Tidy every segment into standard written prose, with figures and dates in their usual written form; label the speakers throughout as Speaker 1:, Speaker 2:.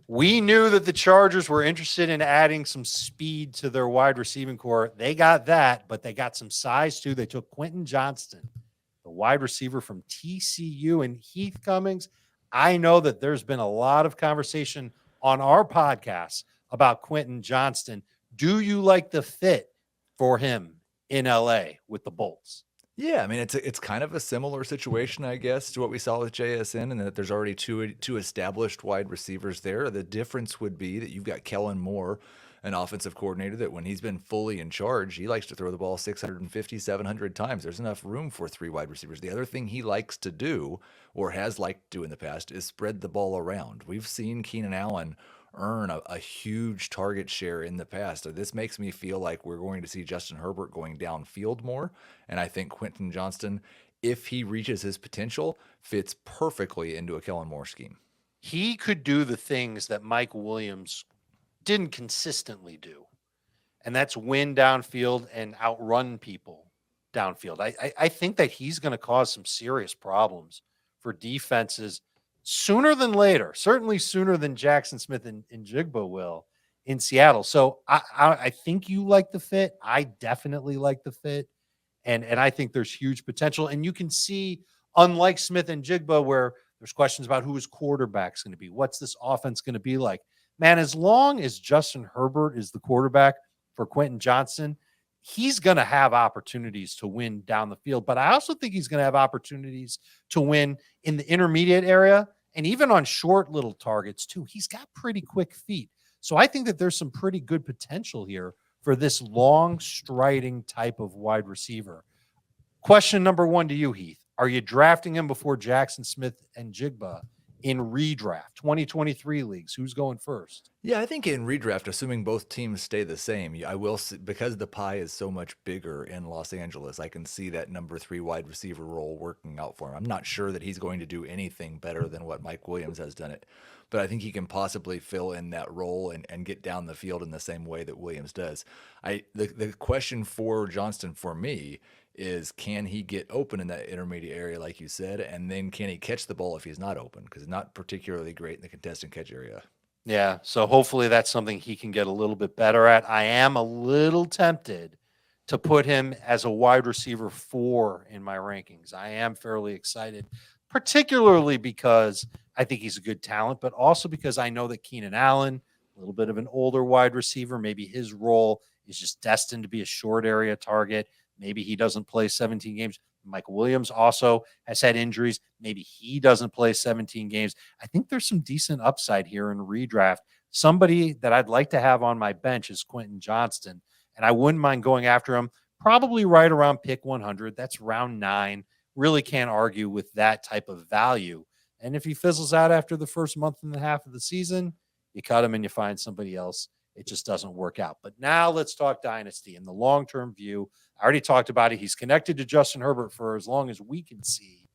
Speaker 1: We knew that the Chargers were interested in adding some speed to their wide receiving core. They got that, but they got some size too. They took Quentin Johnston, the wide receiver from TCU, and Heath Cummings. I know that there's been a lot of conversation on our podcast about Quentin Johnston. Do you like the fit for him in LA with the Bolts?
Speaker 2: Yeah, I mean it's kind of a similar situation, I guess, to what we saw with JSN, and that there's already two established wide receivers there. The difference would be that you've got Kellen Moore, an offensive coordinator that when he's been fully in charge, he likes to throw the ball 650, 700 times. There's enough room for three wide receivers. The other thing he likes to do, or has liked to do in the past, is spread the ball around. We've seen Keenan Allen earn a huge target share in the past. So this makes me feel like we're going to see Justin Herbert going downfield more. And I think Quentin Johnston, if he reaches his potential, fits perfectly into a Kellen Moore scheme.
Speaker 1: He could do the things that Mike Williams didn't consistently do, and that's win downfield and outrun people downfield. I think that he's going to cause some serious problems for defenses sooner than later, certainly sooner than Jackson Smith and Jigba will in Seattle. So I think you like the fit. I definitely like the fit. And I think there's huge potential. And you can see, unlike Smith and Jigba, where there's questions about who his quarterback's going to be, what's this offense going to be like? Man, as long as Justin Herbert is the quarterback for Quentin Johnston, he's going to have opportunities to win down the field. But I also think he's going to have opportunities to win in the intermediate area and even on short little targets, too. He's got pretty quick feet. So I think that there's some pretty good potential here for this long striding type of wide receiver. Question number one to you, Heath. Are you drafting him before Jackson Smith and Jigba in redraft 2023 leagues? Who's going first?
Speaker 2: Yeah, I think in redraft, assuming both teams stay the same, I will see, because the pie is so much bigger in Los Angeles, I can see that number 3 wide receiver role working out for him. I'm not sure that he's going to do anything better than what Mike Williams has done it, but I think he can possibly fill in that role and get down the field in the same way that Williams does. The question for Johnston for me is, can he get open in that intermediate area, like you said, and then can he catch the ball if he's not open? Because he's not particularly great in the contest and catch area.
Speaker 1: Yeah, so hopefully that's something he can get a little bit better at. I am a little tempted to put him as a wide receiver 4 in my rankings. I am fairly excited, particularly because I think he's a good talent, but also because I know that Keenan Allen, a little bit of an older wide receiver, maybe his role is just destined to be a short area target. Maybe he doesn't play 17 games. Mike Williams also has had injuries. Maybe he doesn't play 17 games. I think there's some decent upside here in redraft. Somebody that I'd like to have on my bench is Quentin Johnston, and I wouldn't mind going after him probably right around pick 100. That's round 9. Really can't argue with that type of value. And if he fizzles out after the first month and a half of the season, you cut him and you find somebody else. It just doesn't work out. But now let's talk dynasty and the long-term view. I already talked about it. He's connected to Justin Herbert for as long as we can see.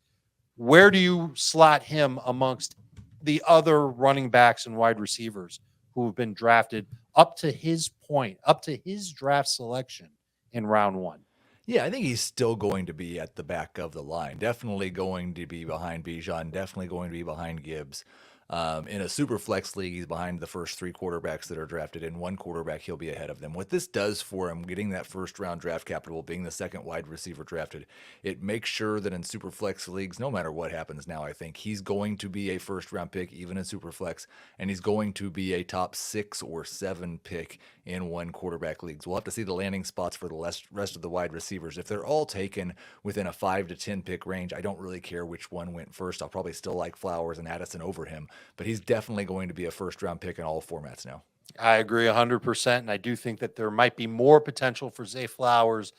Speaker 1: Where do you slot him amongst the other running backs and wide receivers who have been drafted up to his point, up to his draft selection in round 1?
Speaker 2: Yeah, I think he's still going to be at the back of the line. Definitely going to be behind Bijan. Definitely going to be behind Gibbs. In a super flex league, he's behind the first 3 quarterbacks that are drafted. In one quarterback, he'll be ahead of them. What this does for him, getting that first round draft capital, being the second wide receiver drafted, it makes sure that in super flex leagues, no matter what happens now, I think he's going to be a first round pick, even in super flex, and he's going to be a top 6 or 7 pick in one quarterback leagues. We'll have to see the landing spots for the rest of the wide receivers. If they're all taken within a 5 to 10 pick range, I don't really care which one went first. I'll probably still like Flowers and Addison over him, but he's definitely going to be a first round pick in all formats now.
Speaker 1: I agree 100%. And I do think that there might be more potential for Zay Flowers.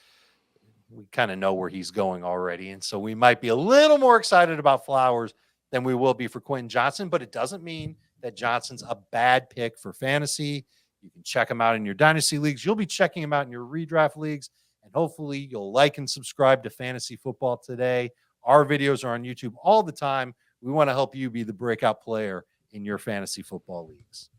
Speaker 1: We kind of know where he's going already. And so we might be a little more excited about Flowers than we will be for Quentin Johnston. But it doesn't mean that Johnston's a bad pick for fantasy. You can check him out in your dynasty leagues. You'll be checking him out in your redraft leagues. And hopefully you'll like and subscribe to Fantasy Football Today. Our videos are on YouTube all the time. We want to help you be the breakout player in your fantasy football leagues.